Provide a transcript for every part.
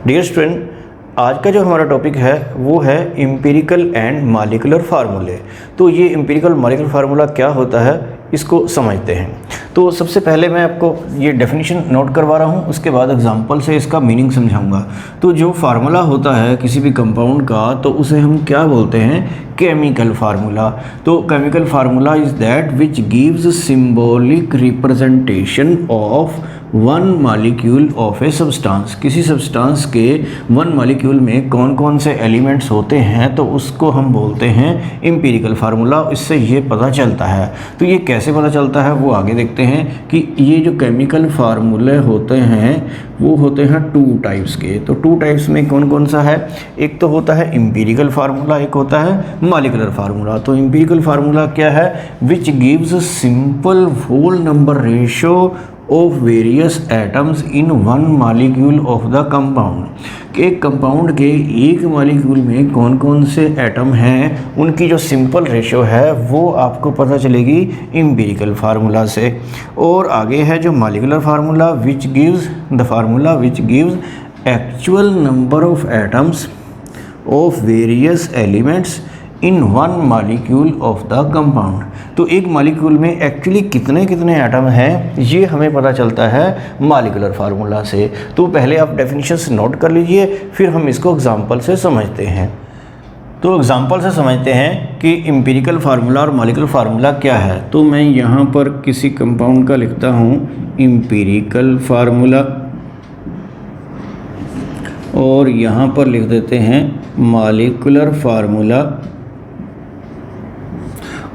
Dear student, आज का जो हमारा टॉपिक है वो है एम्पिरिकल एंड मॉलिक्यूलर फार्मूले। तो ये एम्पिरिकल मॉलिक्यूलर फार्मूला क्या होता है इसको समझते हैं। तो सबसे पहले मैं आपको ये डेफिनेशन नोट करवा रहा हूँ, उसके बाद एग्जांपल से इसका मीनिंग समझाऊंगा। तो जो फार्मूला होता है किसी भी कंपाउंड का, तो उसे हम क्या बोलते हैं? Chemical formula. तो chemical formula is that which gives symbolic representation of one molecule of a substance. किसी सब्सटेंस के वन मॉलिक्यूल में कौन कौन से एलिमेंट्स होते हैं तो उसको हम बोलते हैं एम्पिरिकल फार्मूला। इससे ये पता चलता है। तो ये कैसे पता चलता है वो आगे देखते हैं कि ये जो केमिकल फार्मूले होते हैं वो होते हैं टू टाइप्स के। तो टू टाइप्स में कौन कौन सा है? एक तो होता है एम्पिरिकल फार्मूला, एक होता है मॉलिक्यूलर फार्मूला। तो एम्पिरिकल फार्मूला क्या है? Which gives simple whole number ratio of various atoms in one molecule of the compound. एक कंपाउंड के एक मॉलिक्यूल में कौन कौन से एटम हैं उनकी जो सिंपल रेशियो है वो आपको पता चलेगी एम्पिरिकल फार्मूला से। और आगे है जो molecular formula, which gives the formula which gives actual number of atoms of various elements in one molecule of the compound. तो एक मॉलिक्यूल में एक्चुअली कितने कितने एटम हैं ये हमें पता चलता है मॉलिक्यूलर फार्मूला से। तो पहले आप डेफिनेशंस नोट कर लीजिए, फिर हम इसको एग्जांपल से समझते हैं। तो एग्जांपल से समझते हैं कि एम्पिरिकल फार्मूला और मॉलिक्यूलर फार्मूला क्या है। तो मैं यहाँ पर किसी कंपाउंड का लिखता हूँ एम्पिरिकल फार्मूला और यहाँ पर लिख देते हैं मॉलिक्यूलर फार्मूला।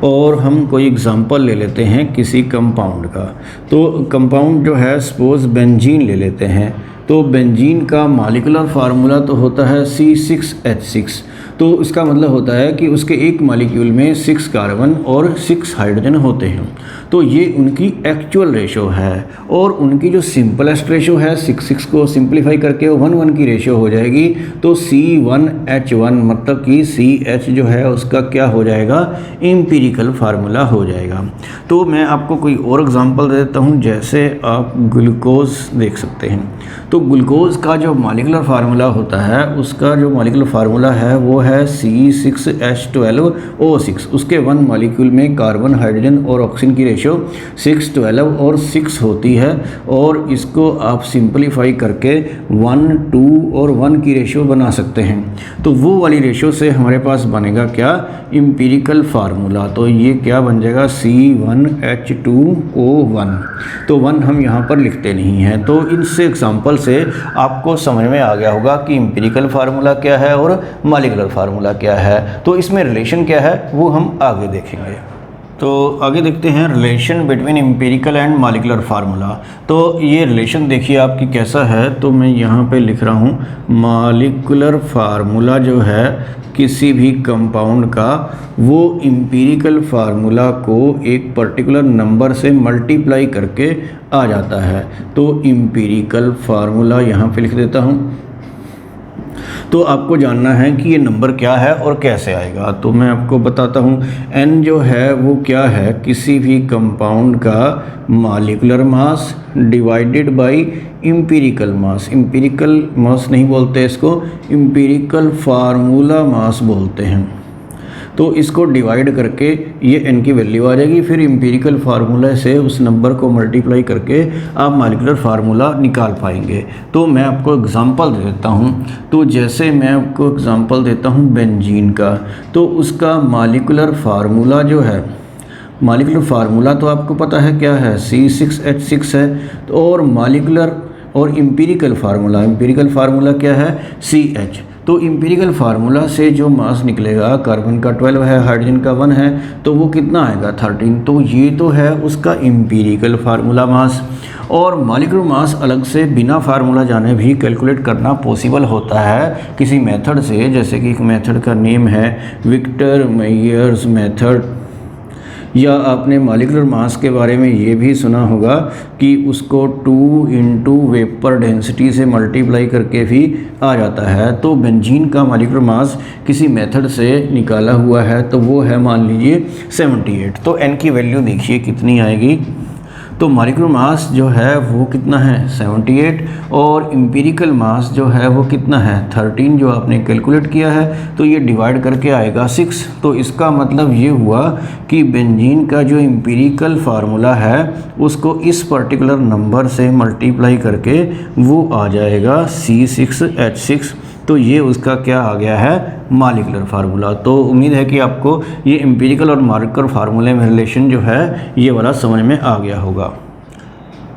और हम कोई एग्जांपल ले लेते हैं किसी कंपाउंड का। तो कंपाउंड जो है सपोज बेंजीन ले लेते हैं। तो बेंजीन का मॉलिक्यूलर फार्मूला तो होता है C6H6। तो इसका मतलब होता है कि उसके एक मॉलिक्यूल में 6 कार्बन और 6 हाइड्रोजन होते हैं। तो ये उनकी एक्चुअल रेशो है। और उनकी जो सिंपलेस्ट रेशो है 6 को सिंप्लीफाई करके 1 की रेशो हो जाएगी। तो C1H1 मतलब कि CH जो है उसका क्या हो जाएगा? एम्पिरिकल फार्मूला हो जाएगा। तो मैं आपको कोई और एग्जांपल दे देता हूँ, जैसे आप ग्लूकोज देख सकते हैं। तो ग्लूकोज का जो मॉलिक्यूलर फार्मूला होता है उसका जो मॉलिक्यूलर फार्मूला है वो है C6H12O6। उसके वन मॉलिक्यूल में कार्बन, हाइड्रोजन और ऑक्सीजन की रेशियो 6, 12 और 6 होती है। और इसको आप सिंपलीफाई करके 1, 2 और 1 की रेशियो बना सकते हैं। तो वो वाली रेशियो से हमारे पास बनेगा क्या? Empirical formula. तो ये क्या बन जाएगा? C1H2O1। तो 1 हम यहाँ पर लिखते नहीं हैं। तो इनसे एग्जाम्पल से आपको समझ में आ गया होगा कि एम्पिरिकल फार्मूला क्या है और मॉलिक्यूलर फार्मूला क्या है। तो इसमें रिलेशन क्या है वो हम आगे देखेंगे। तो आगे देखते हैं relation between empirical and molecular formula. तो ये रिलेशन देखिए आपकी कैसा है। तो मैं यहाँ पे लिख रहा हूँ मॉलिक्यूलर फार्मूला जो है किसी भी कंपाउंड का, वो एम्पिरिकल फार्मूला को एक पर्टिकुलर नंबर से मल्टीप्लाई करके आ जाता है। तो एम्पिरिकल फार्मूला यहाँ पे लिख देता हूँ। तो आपको जानना है कि ये नंबर क्या है और कैसे आएगा। तो मैं आपको बताता हूँ। n जो है वो क्या है? किसी भी कंपाउंड का molecular mass divided by empirical mass. Empirical mass नहीं बोलते इसको, एम्पिरिकल फार्मूला मास बोलते हैं। तो इसको डिवाइड करके ये n की वैल्यू आ जाएगी। फिर एम्पिरिकल फार्मूला से उस नंबर को मल्टीप्लाई करके आप मॉलिक्यूलर फार्मूला निकाल पाएंगे। तो मैं आपको एग्जांपल दे देता हूँ। तो जैसे मैं आपको एग्जांपल देता हूँ बेंजीन का। तो उसका मॉलिक्यूलर फार्मूला जो है, मॉलिक्यूलर फार्मूला तो आपको पता है क्या है? C6H6 है। तो और मॉलिक्यूलर और एम्पिरिकल फार्मूला क्या है? CH। तो एम्पिरिकल फार्मूला से जो मास निकलेगा, कार्बन का 12 है, हाइड्रोजन का 1 है, तो वो कितना आएगा? 13। तो ये तो है उसका एम्पिरिकल फार्मूला मास। और मॉलिक्यूलर मास अलग से बिना फार्मूला जाने भी कैलकुलेट करना पॉसिबल होता है किसी मेथड से। जैसे कि एक मेथड का नेम है विक्टर मेयर्स मेथड। या आपने मॉलिक्यूलर मास के बारे में ये भी सुना होगा कि उसको 2 × वेपर डेंसिटी से मल्टीप्लाई करके भी आ जाता है। तो बेंजीन का मॉलिक्यूलर मास किसी मेथड से निकाला हुआ है तो वो है मान लीजिए 78। तो n की वैल्यू देखिए कितनी आएगी। तो मॉलिक्यूलर मास जो है वो कितना है 78 और एम्पिरिकल मास जो है वो कितना है 13 जो आपने कैलकुलेट किया है। तो ये डिवाइड करके आएगा 6। तो इसका मतलब ये हुआ कि बेंजीन का जो एम्पिरिकल फार्मूला है उसको इस पर्टिकुलर नंबर से मल्टीप्लाई करके वो आ जाएगा C6H6। तो ये उसका क्या आ गया है मॉलिक्यूलर फार्मूला। तो उम्मीद है कि आपको ये एम्पिरिकल और मॉलिक्यूलर फार्मूले में रिलेशन जो है ये वाला समझ में आ गया होगा।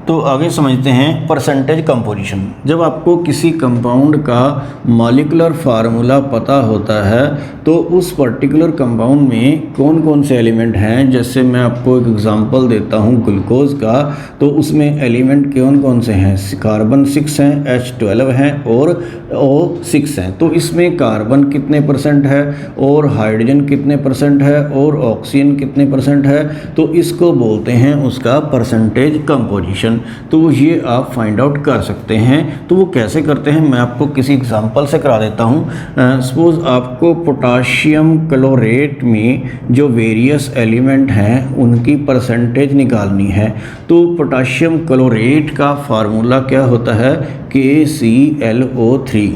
तो आगे समझते हैं परसेंटेज कंपोजिशन। जब आपको किसी कंपाउंड का मॉलिक्यूलर फार्मूला पता होता है तो उस पर्टिकुलर कंपाउंड में कौन कौन से एलिमेंट हैं, जैसे मैं आपको एक एग्जांपल देता हूं ग्लूकोज का, तो उसमें एलिमेंट कौन कौन से हैं, कार्बन 6 हैं, H12 हैं और O6 हैं। तो इसमें कार्बन कितने परसेंट है और हाइड्रोजन कितने परसेंट है और ऑक्सीजन कितने परसेंट है, तो इसको बोलते हैं उसका परसेंटेज कंपोजिशन। तो ये आप फाइंड आउट कर सकते हैं। तो वो कैसे करते हैं मैं आपको किसी एग्जांपल से करा देता हूँ। सपोज आपको पोटाशियम क्लोरेट में जो वेरियस एलिमेंट हैं उनकी परसेंटेज निकालनी है। तो पोटाशियम क्लोरेट का फार्मूला क्या होता है KClO3।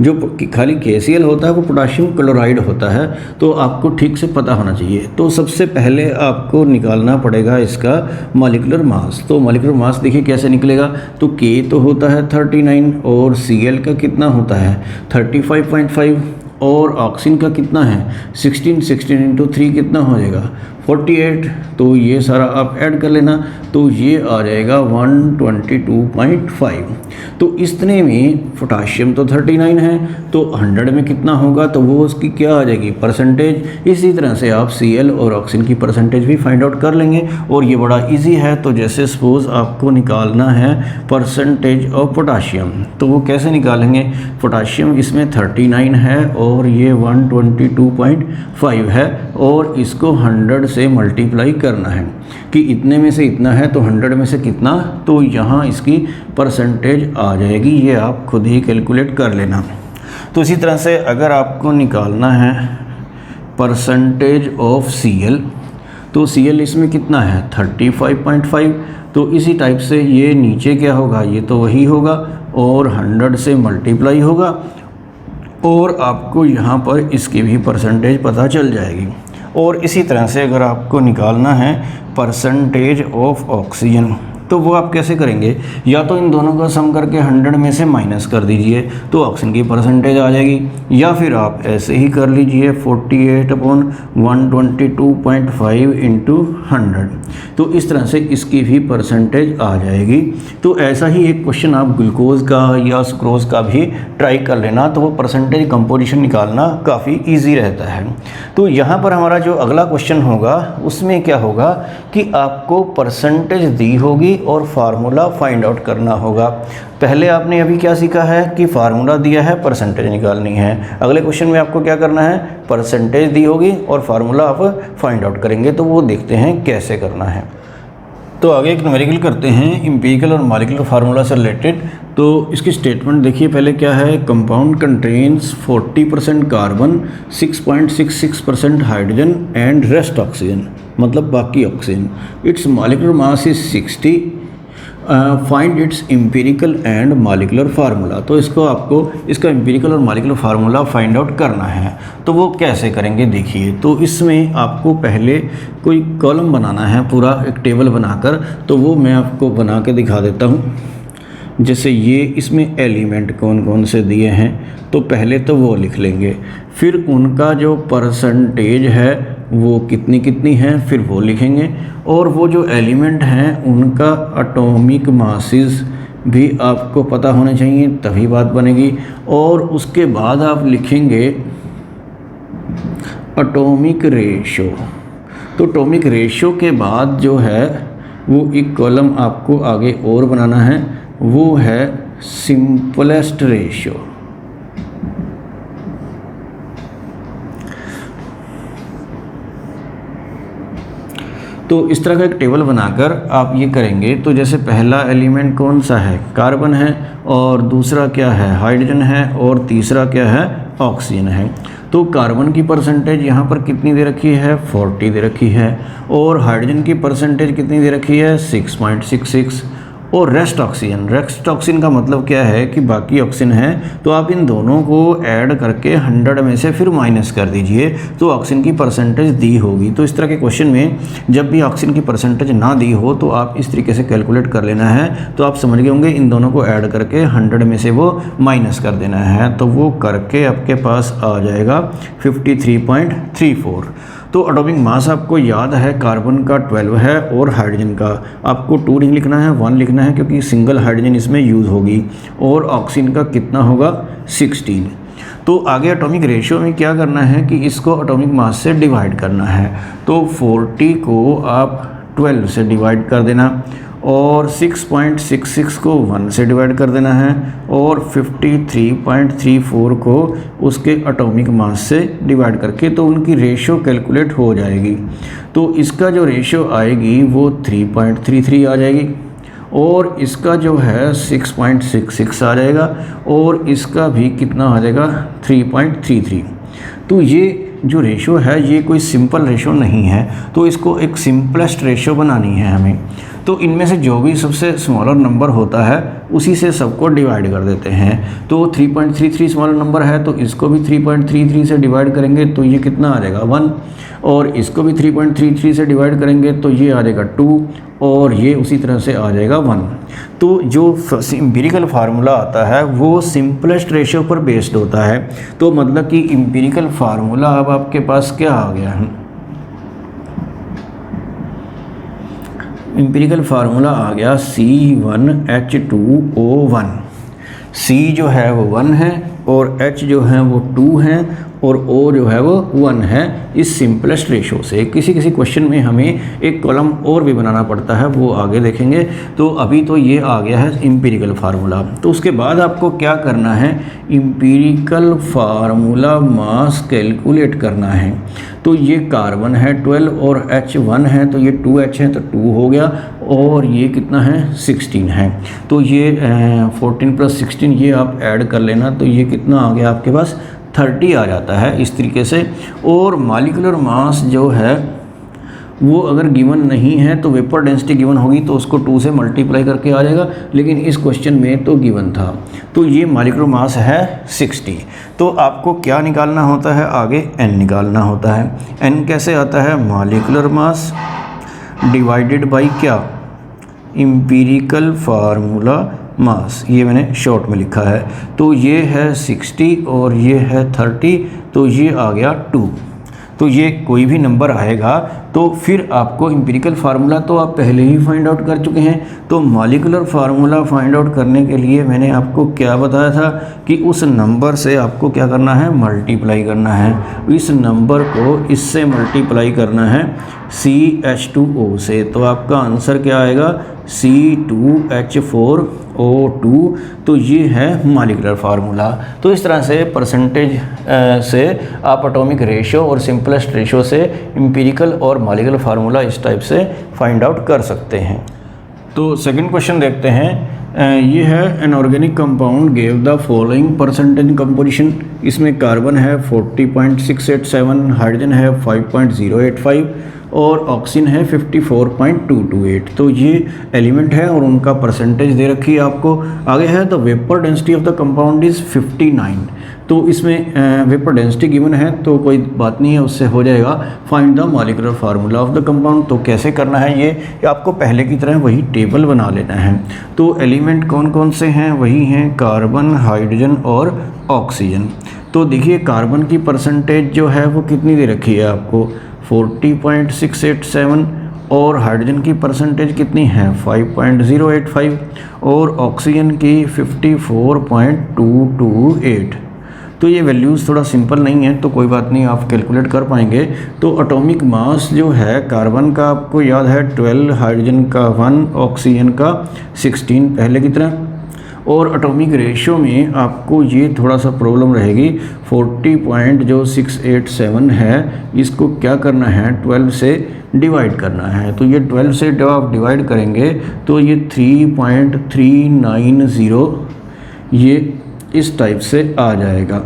जो खाली KCl होता है वो पोटाशियम क्लोराइड होता है। तो आपको ठीक से पता होना चाहिए। तो सबसे पहले आपको निकालना पड़ेगा इसका मॉलिक्यूलर मास। तो मॉलिक्यूलर मास देखिए कैसे निकलेगा। तो K तो होता है 39 और Cl का कितना होता है 35.5 और ऑक्सीजन का कितना है 16 इंटू 3 कितना हो जाएगा 48। तो ये सारा आप ऐड कर लेना तो ये आ जाएगा 122.5। तो इतने में पोटाशियम तो 39 है तो 100 में कितना होगा, तो वो उसकी क्या आ जाएगी परसेंटेज। इसी तरह से आप Cl और ऑक्सीजन की परसेंटेज भी फाइंड आउट कर लेंगे और ये बड़ा इजी है। तो जैसे सपोज आपको निकालना है परसेंटेज ऑफ पोटाशियम, तो वो कैसे निकालेंगे। पोटाशियम इसमें 39 है और ये 122.5 है और इसको 100 से मल्टीप्लाई करना है कि इतने में से इतना है तो 100 में से कितना, तो यहाँ इसकी परसेंटेज आ जाएगी। ये आप खुद ही कैलकुलेट कर लेना। तो इसी तरह से अगर आपको निकालना है परसेंटेज ऑफ Cl, तो Cl इसमें कितना है 35.5। तो इसी टाइप से ये नीचे क्या होगा, ये तो वही होगा और 100 से मल्टीप्लाई होगा और आपको यहाँ पर इसकी भी परसेंटेज पता चल जाएगी। और इसी तरह से अगर आपको निकालना है परसेंटेज ऑफ ऑक्सीजन, तो वो आप कैसे करेंगे, या तो इन दोनों का सम करके 100 में से माइनस कर दीजिए तो ऑक्सीजन की परसेंटेज आ जाएगी, या फिर आप ऐसे ही कर लीजिए 48/122.5 इंटू 100। तो इस तरह से इसकी भी परसेंटेज आ जाएगी। तो ऐसा ही एक क्वेश्चन आप ग्लूकोज का या सुक्रोज का भी ट्राई कर लेना, तो वो परसेंटेज कंपोजिशन निकालना काफ़ी ईजी रहता है। तो यहाँ पर हमारा जो अगला क्वेश्चन होगा उसमें क्या होगा कि आपको परसेंटेज दी होगी और फार्मूला फाइंड आउट करना होगा। पहले आपने अभी क्या सीखा है कि फार्मूला दिया है, परसेंटेज निकालनी है। अगले क्वेश्चन में आपको क्या करना है, परसेंटेज दी होगी और फार्मूला आप फाइंड आउट करेंगे। तो वो देखते हैं कैसे करना है। तो आगे एक न्यूमेरिकल करते हैं एम्पिरिकल और मॉलिक्यूलर फार्मूला से रिलेटेड। तो इसकी स्टेटमेंट देखिए पहले क्या है, compound contains 40% carbon, 6.66% hydrogen and rest oxygen, मतलब बाकी oxygen. It's molecular mass is 60। Find its empirical and molecular formula. तो इसको आपको इसका एम्पिरिकल और मॉलिक्यूलर फार्मूला फाइंड आउट करना है। तो वो कैसे करेंगे देखिए। तो इसमें आपको पहले कोई कॉलम बनाना है, पूरा एक टेबल बनाकर। तो वो मैं आपको बना के दिखा देता हूँ। जैसे ये इसमें एलिमेंट कौन कौन से दिए हैं, तो पहले तो वो लिख लेंगे, फिर उनका जो परसेंटेज है वो कितनी कितनी है फिर वो लिखेंगे, और वो जो एलिमेंट हैं उनका एटॉमिक मासेस भी आपको पता होने चाहिए तभी बात बनेगी। और उसके बाद आप लिखेंगे एटॉमिक रेशो। तो एटॉमिक रेशो के बाद जो है वो एक कॉलम आपको आगे और बनाना है, वो है सिंपलेस्ट रेशो। तो इस तरह का एक टेबल बनाकर आप ये करेंगे। तो जैसे पहला एलिमेंट कौन सा है, कार्बन है, और दूसरा क्या है, हाइड्रोजन है, और तीसरा क्या है, ऑक्सीजन है। तो कार्बन की परसेंटेज यहाँ पर कितनी दे रखी है 40 दे रखी है, और हाइड्रोजन की परसेंटेज कितनी दे रखी है 6.66, और रेस्ट ऑक्सीजन का मतलब क्या है कि बाकी ऑक्सीजन है, तो आप इन दोनों को ऐड करके 100 में से फिर माइनस कर दीजिए तो ऑक्सीजन की परसेंटेज दी होगी। तो इस तरह के क्वेश्चन में जब भी ऑक्सीजन की परसेंटेज ना दी हो तो आप इस तरीके से कैलकुलेट कर लेना है। तो आप समझ गए होंगे, इन दोनों को ऐड करके 100 में से वो माइनस कर देना है, तो वो करके आपके पास आ जाएगा 53.34। तो एटॉमिक मास आपको याद है कार्बन का 12 है और हाइड्रोजन का आपको 2 नहीं लिखना है 1 लिखना है, क्योंकि सिंगल हाइड्रोजन इसमें यूज़ होगी, और ऑक्सीजन का कितना होगा 16। तो आगे एटॉमिक रेशियो में क्या करना है कि इसको एटॉमिक मास से डिवाइड करना है। तो 40 को आप 12 से डिवाइड कर देना, और 6.66 को 1 से डिवाइड कर देना है, और 53.34 को उसके एटॉमिक मास से डिवाइड करके तो उनकी रेशियो कैलकुलेट हो जाएगी। तो इसका जो रेशियो आएगी वो 3.33 आ जाएगी, और इसका जो है 6.66 आ जाएगा, और इसका भी कितना आ जाएगा 3.33। तो ये जो रेशियो है ये कोई सिंपल रेशियो नहीं है, तो इसको एक सिंपलेस्ट रेशियो बनानी है हमें। तो इनमें से जो भी सबसे स्मॉलर नंबर होता है उसी से सबको डिवाइड कर देते हैं। तो 3.33 स्मॉलर नंबर है, तो इसको भी 3.33 से डिवाइड करेंगे तो ये कितना आ जाएगा 1, और इसको भी 3.33 से डिवाइड करेंगे तो ये आ जाएगा 2, और ये उसी तरह से आ जाएगा 1। तो जो एम्पिरिकल फार्मूला आता है वो सिंपलेस्ट रेशियो पर बेस्ड होता है। तो मतलब कि एम्पिरिकल फार्मूला अब आपके पास क्या आ गया है, एम्पिरिकल फार्मूला आ गया C1H2O1। C जो है वो 1 है, और H जो है वो 2 है, और O जो है वो 1 है। इस सिंपलेस्ट रेशो से किसी किसी क्वेश्चन में हमें एक कॉलम और भी बनाना पड़ता है, वो आगे देखेंगे। तो अभी तो ये आ गया है एम्पिरिकल फार्मूला। तो उसके बाद आपको क्या करना है, एम्पिरिकल फार्मूला मास कैलकुलेट करना है। तो ये कार्बन है 12 और H1 है, तो ये 2H है तो 2 हो गया, और ये कितना है 16 है। तो ये 14 + 16 ये आप ऐड कर लेना, तो ये कितना आ गया आपके पास 30 आ जाता है इस तरीके से। और मॉलिक्यूलर मास जो है वो अगर गिवन नहीं है तो वेपर डेंसिटी गिवन होगी तो उसको 2 से मल्टीप्लाई करके आ जाएगा, लेकिन इस क्वेश्चन में तो गिवन था। तो ये मॉलिक्यूलर मास है 60। तो आपको क्या निकालना होता है, आगे n निकालना होता है। n कैसे आता है, मॉलिक्यूलर मास डिवाइडेड बाई क्या, एम्पिरिकल फार्मूला मास। ये मैंने शॉर्ट में लिखा है। तो ये है 60 और ये है 30, तो ये आ गया 2। तो ये कोई भी नंबर आएगा तो फिर आपको एम्पिरिकल फार्मूला तो आप पहले ही फाइंड आउट कर चुके हैं। तो मॉलिक्यूलर फार्मूला फाइंड आउट करने के लिए मैंने आपको क्या बताया था कि उस नंबर से आपको क्या करना है, मल्टीप्लाई करना है। इस नंबर को इससे मल्टीप्लाई करना है CH2O से। तो आपका आंसर क्या आएगा, C2H4O2। तो ये है मॉलिक्यूलर फार्मूला। तो इस तरह से परसेंटेज से आप एटॉमिक रेशियो और सिंपलेस्ट रेशियो से एम्पिरिकल और मॉलिक्यूलर फार्मूला इस टाइप से फाइंड आउट कर सकते हैं। तो सेकंड क्वेश्चन देखते हैं। ये है an organic compound gave the following percentage composition. इसमें कार्बन है 40.687, हाइड्रोजन है 5.085 और ऑक्सीजन है 54.228। तो ये एलिमेंट है और उनका परसेंटेज दे रखी है आपको। आगे है the vapour density of the compound is 59। तो इसमें वेपर डेंसिटी गिवन है तो कोई बात नहीं है, उससे हो जाएगा। Find the molecular formula of the compound. तो कैसे करना है ये आपको पहले की तरह वही टेबल बना लेना है। तो एलिमेंट कौन कौन से हैं, वही हैं कार्बन, हाइड्रोजन और ऑक्सीजन। तो देखिए कार्बन की परसेंटेज जो है वो कितनी दे रखी है आपको, 40.687 और हाइड्रोजन की परसेंटेज कितनी है 5.085 और ऑक्सीजन की 54.228। तो ये वैल्यूज़ थोड़ा सिंपल नहीं है तो कोई बात नहीं, आप कैलकुलेट कर पाएंगे। तो एटॉमिक मास जो है कार्बन का आपको याद है 12, हाइड्रोजन का 1, ऑक्सीजन का 16 पहले की तरह। और एटॉमिक रेशियो में आपको ये थोड़ा सा प्रॉब्लम रहेगी, 40.687 है, इसको क्या करना है 12 से डिवाइड करना है। तो ये 12 से जब आप डिवाइड करेंगे तो ये 3.390 ये इस टाइप से आ जाएगा।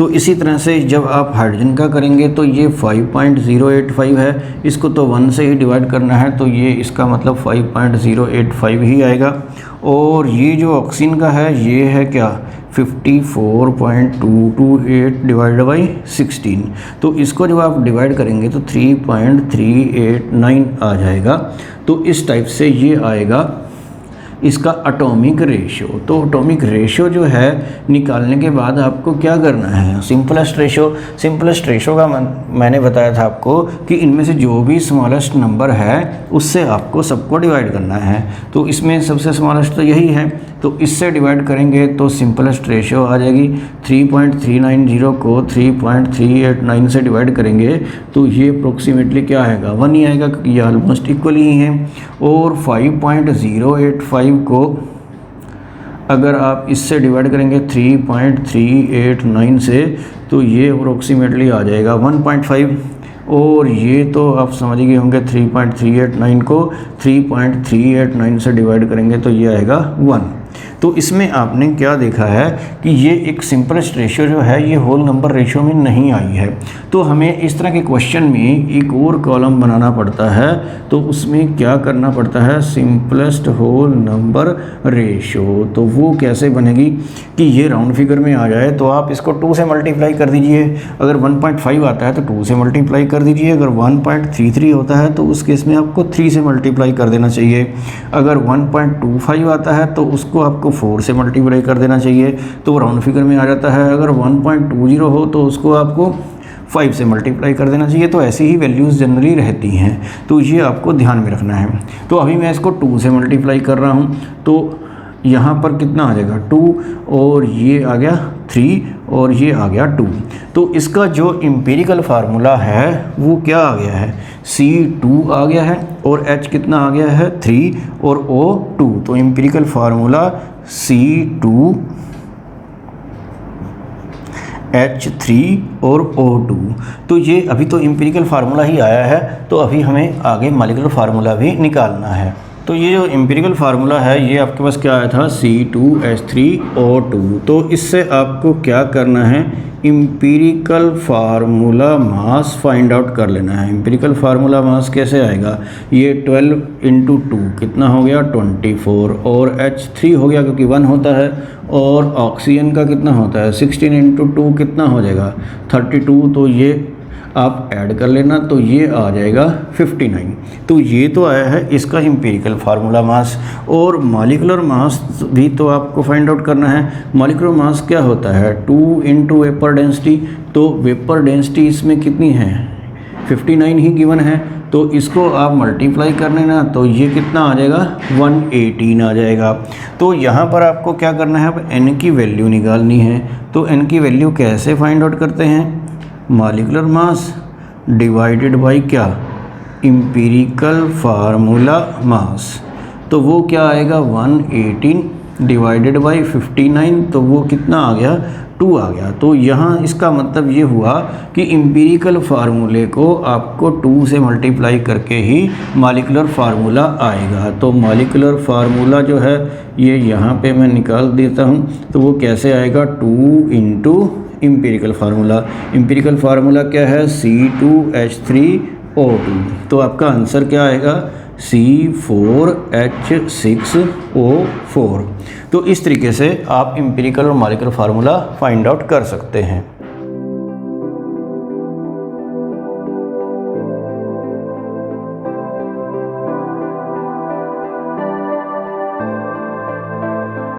तो इसी तरह से जब आप हाइड्रोजन का करेंगे तो ये 5.085 है, इसको तो 1 से ही डिवाइड करना है, तो ये इसका मतलब 5.085 ही आएगा। और ये जो ऑक्सीजन का है ये है क्या 54.228 डिवाइडेड बाई 16, तो इसको जब आप डिवाइड करेंगे तो 3.389 आ जाएगा। तो इस टाइप से ये आएगा इसका एटॉमिक रेशो। तो एटॉमिक रेशो जो है निकालने के बाद आपको क्या करना है, सिंपलेस्ट रेशो का मैंने बताया था आपको कि इनमें से जो भी स्मॉलेस्ट नंबर है उससे आपको सबको डिवाइड करना है। तो इसमें सबसे स्मॉलेस्ट तो यही है, तो इससे डिवाइड करेंगे तो सिंपलेस्ट रेशो आ जाएगी। 3.390 को 3.389 से डिवाइड करेंगे तो ये अप्रोक्सीमेटली क्या आएगा 1 ही आएगा, क्योंकि ये ऑलमोस्ट इक्वल ही हैं। और 5.085 को अगर आप इससे डिवाइड करेंगे 3.389 से तो ये अप्रोक्सीमेटली आ जाएगा 1.5। और ये तो आप समझ गए होंगे 3.389 को 3.389 से डिवाइड करेंगे तो ये आएगा 1। तो इसमें आपने क्या देखा है कि ये एक सिंपलेस्ट रेशियो जो है ये होल नंबर रेशियो में नहीं आई है। तो हमें इस तरह के क्वेश्चन में एक और कॉलम बनाना पड़ता है, तो उसमें क्या करना पड़ता है, सिंपलेस्ट होल नंबर रेशियो। तो वो कैसे बनेगी कि ये राउंड फिगर में आ जाए तो आप इसको 2 से मल्टीप्लाई कर दीजिए। अगर 1.5 आता है तो 2 से मल्टीप्लाई कर दीजिए। अगर 1.33 होता है तो उस केस में आपको 3 से मल्टीप्लाई कर देना चाहिए। अगर 1.25 आता है तो उसको आपको 4 से मल्टीप्लाई कर देना चाहिए, तो राउंड फिगर में आ जाता है। अगर 1.20 हो तो उसको आपको 5 से मल्टीप्लाई कर देना चाहिए। तो ऐसी ही वैल्यूज़ जनरली रहती हैं, तो ये आपको ध्यान में रखना है। तो अभी मैं इसको 2 से मल्टीप्लाई कर रहा हूँ, तो यहाँ पर कितना आ जाएगा 2, और ये आ गया 3, और ये आ गया 2। तो इसका जो एम्पिरिकल फार्मूला है वो क्या आ गया है, C2 आ गया है, और H कितना आ गया है 3, और O2। तो एम्पिरिकल फार्मूला C2 H3 और O2। तो ये अभी तो एम्पिरिकल फार्मूला ही आया है, तो अभी हमें आगे मॉलिक्यूलर फार्मूला भी निकालना है। तो ये जो एम्पिरिकल फार्मूला है ये आपके पास क्या आया था C2H3O2। तो इससे आपको क्या करना है, empirical formula mass find out कर लेना है। एम्पिरिकल फार्मूला मास कैसे आएगा, ये 12 × 2 कितना हो गया 24, और H3 हो गया क्योंकि 1 होता है, और ऑक्सीजन का कितना होता है 16 × 2 कितना हो जाएगा 32। तो ये आप ऐड कर लेना तो ये आ जाएगा 59। तो ये तो आया है इसका एम्पिरिकल फार्मूला मास। और मॉलिक्यूलर मास भी तो आपको फाइंड आउट करना है। मॉलिक्यूलर मास क्या होता है 2 × वेपर डेंसिटी। तो वेपर डेंसिटी इसमें कितनी है 59 ही गिवन है, तो इसको आप मल्टीप्लाई कर लेना तो ये कितना आ जाएगा 118 आ जाएगा। तो यहाँ पर आपको क्या करना है, अब n की वैल्यू निकालनी है। तो n की वैल्यू कैसे फाइंड आउट करते हैं, मॉलिक्यूलर मास डिवाइडेड बाय क्या, एम्पिरिकल फार्मूला मास। तो वो क्या आएगा 118 डिवाइडेड बाय 59, तो वो कितना आ गया 2 आ गया। तो यहाँ इसका मतलब ये हुआ कि एम्पिरिकल फार्मूले को आपको 2 से मल्टीप्लाई करके ही मॉलिक्यूलर फार्मूला आएगा। तो मॉलिक्यूलर फार्मूला जो है ये यहाँ पे मैं निकाल देता हूँ। तो वो कैसे आएगा 2 × एम्पिरिकल फार्मूला। एम्पिरिकल फार्मूला क्या है C2H3O2। तो आपका आंसर क्या आएगा C4H6O4। तो इस तरीके से आप एम्पिरिकल और मॉलिक्यूलर फार्मूला फाइंड आउट कर सकते हैं।